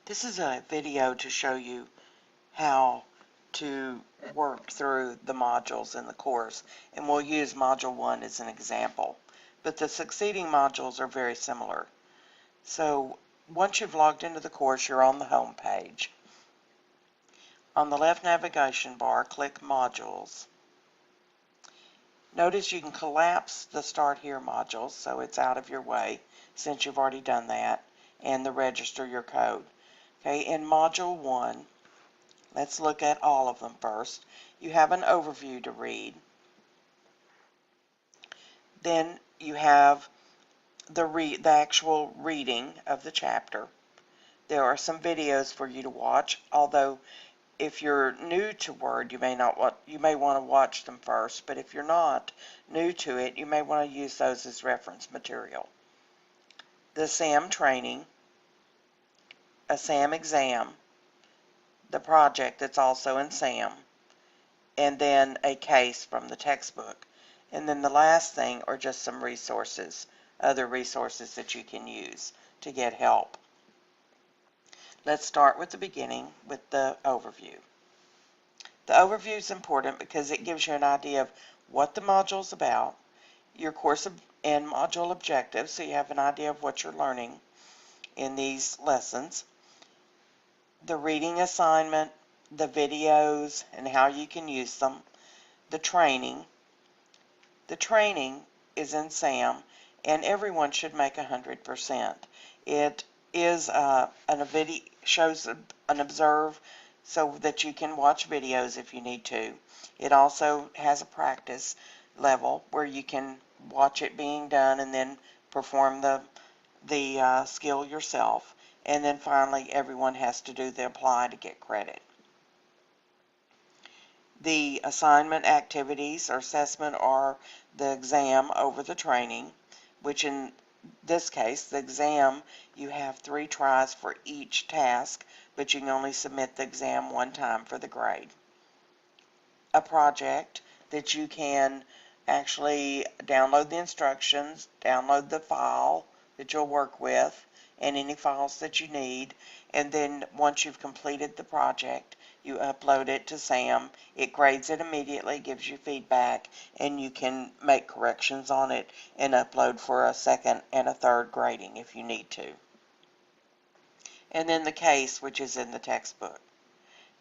This is a video to show you how to work through the modules in the course, and we'll use Module 1 as an example. But the succeeding modules are very similar. So once you've logged into the course, you're on the home page. On the left navigation bar, click Modules. Notice you can collapse the Start Here modules so it's out of your way since you've already done that, and the Register Your Code. Okay, in Module 1, let's look at all of them first. You have an overview to read. Then you have the actual reading of the chapter. There are some videos for you to watch, although if you're new to Word, you may want to watch them first, but if you're not new to it, you may want to use those as reference material. The SAM training, a SAM exam, the project that's also in SAM, and then a case from the textbook. And then the last thing are just some resources, other resources that you can use to get help. Let's start with the beginning with the overview. The overview is important because it gives you an idea of what the module is about, your course and module objectives, so you have an idea of what you're learning in these lessons, the reading assignment, the videos and how you can use them, the training. The training is in SAM, and everyone should make 100%. It is shows an observe so that you can watch videos if you need to. It also has a practice level where you can watch it being done and then perform the skill yourself. And then finally, everyone has to do the apply to get credit. The assignment activities or assessment are the exam over the training, which in this case, the exam, you have 3 tries for each task, but you can only submit the exam one time for the grade. A project that you can actually download the instructions, download the file that you'll work with, and any files that you need, and then once you've completed the project, you upload it to SAM. It grades it immediately, gives you feedback, and you can make corrections on it and upload for a second and a third grading if you need to. And then the case, which is in the textbook.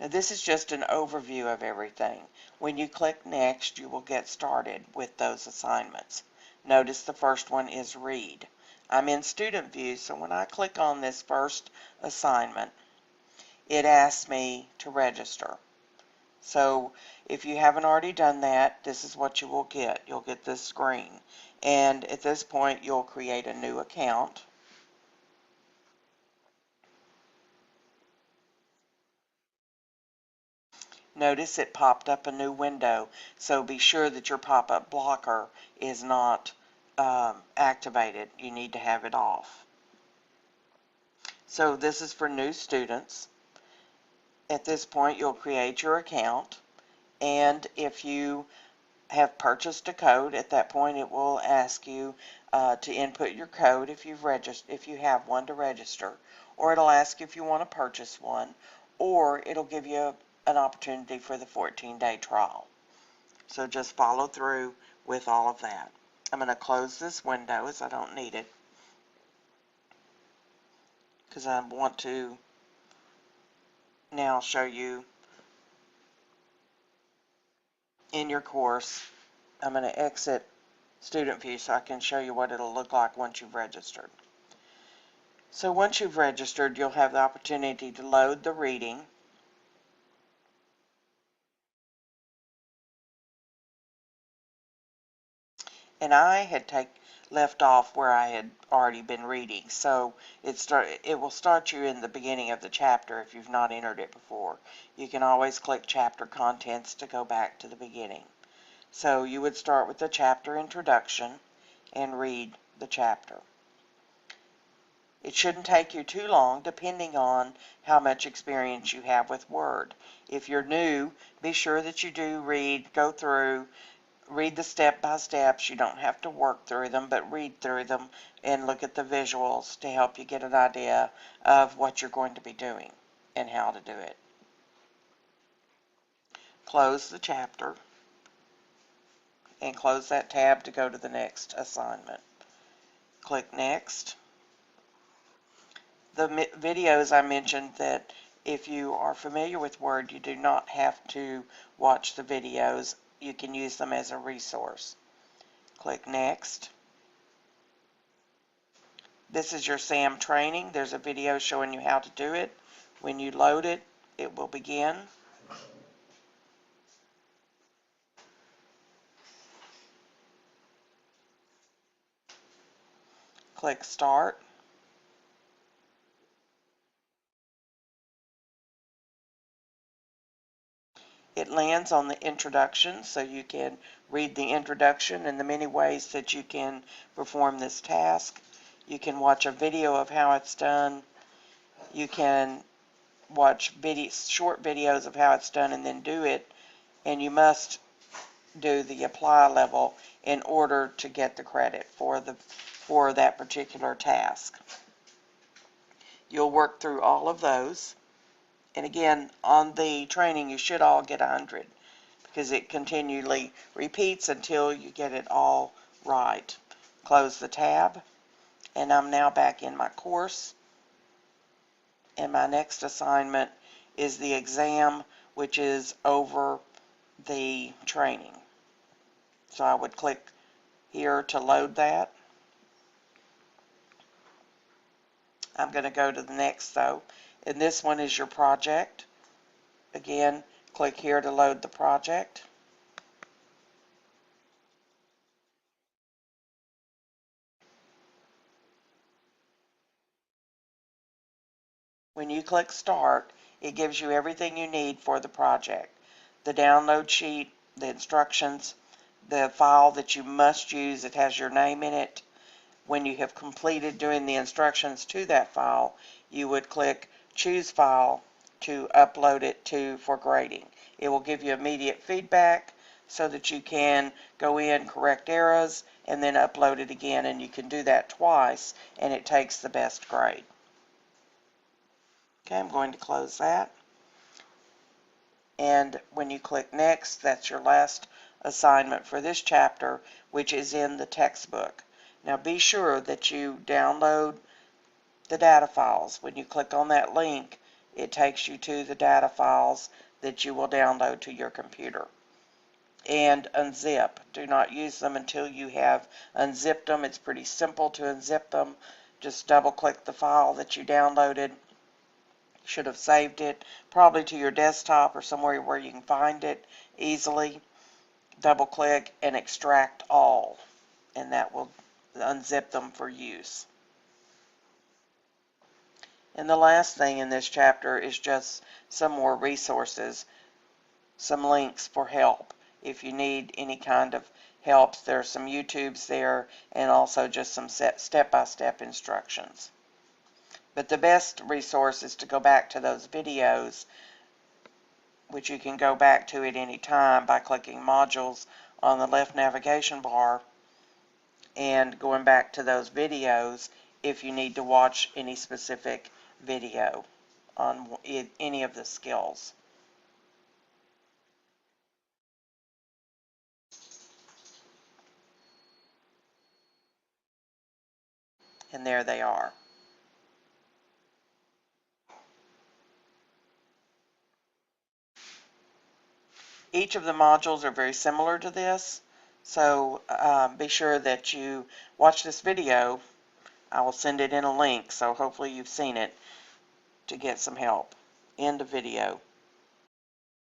Now this is just an overview of everything. When you click Next, you will get started with those assignments. Notice the first one is Read. I'm in Student View, so when I click on this first assignment, it asks me to register. So if you haven't already done that, this is what you will get. You'll get this screen. And at this point, you'll create a new account. Notice it popped up a new window, so be sure that your pop-up blocker is not activated. You need to have it off. So this is for new students. At this point, you'll create your account, and if you have purchased a code, at that point it will ask you to input your code if you have one to register, or it'll ask you if you want to purchase one, or it'll give you an opportunity for the 14-day trial. So just follow through with all of that. I'm going to close this window as I don't need it because I want to now show you in your course. I'm going to exit Student View so I can show you what it'll look like once you've registered. So once you've registered, you'll have the opportunity to load the reading. And I had left off where I had already been reading, so it will start you in the beginning of the chapter if you've not entered it before. You can always click Chapter Contents to go back to the beginning. So you would start with the chapter introduction and read the chapter. It shouldn't take you too long depending on how much experience you have with Word. If you're new, be sure that you do go through read the step-by-steps. You don't have to work through them, but read through them and look at the visuals to help you get an idea of what you're going to be doing and how to do it. Close the chapter and close that tab to go to the next assignment. Click Next. The videos I mentioned, that if you are familiar with Word, you do not have to watch the videos. You can use them as a resource. Click Next. This is your SAM training. There's a video showing you how to do it. When you load it, it will begin. Click Start. It lands on the introduction, so you can read the introduction and the many ways that you can perform this task. You can watch a video of how it's done. You can watch short videos of how it's done and then do it, and you must do the apply level in order to get the credit for that particular task. You'll work through all of those, and again, on the training you should all get 100 because it continually repeats until you get it all right. Close the tab, and I'm now back in my course, and my next assignment is the exam, which is over the training. So I would click here to load that. I'm going to go to the next though, and this one is your project. Again, click here to load the project. When you click Start, it gives you everything you need for the project. The download sheet, the instructions, the file that you must use. It has your name in it. When you have completed doing the instructions to that file, you would click Choose File to upload it for grading. It will give you immediate feedback so that you can go in, correct errors, and then upload it again, and you can do that twice, and it takes the best grade. Okay, I'm going to close that. And when you click Next, that's your last assignment for this chapter, which is in the textbook. Now be sure that you download the data files. When you click on that link, it takes you to the data files that you will download to your computer. And unzip. Do not use them until you have unzipped them. It's pretty simple to unzip them. Just double click the file that you downloaded. You should have saved it probably to your desktop or somewhere where you can find it easily. Double click and extract all, and that will unzip them for use. And the last thing in this chapter is just some more resources, some links for help. If you need any kind of help, there are some YouTubes there, and also just some step-by-step instructions. But the best resource is to go back to those videos, which you can go back to at any time by clicking Modules on the left navigation bar and going back to those videos if you need to watch any specific video on any of the skills. And there they are. Each of the modules are very similar to this, so be sure that you watch this video. I will send it in a link, so hopefully you've seen it, to get some help. End of video.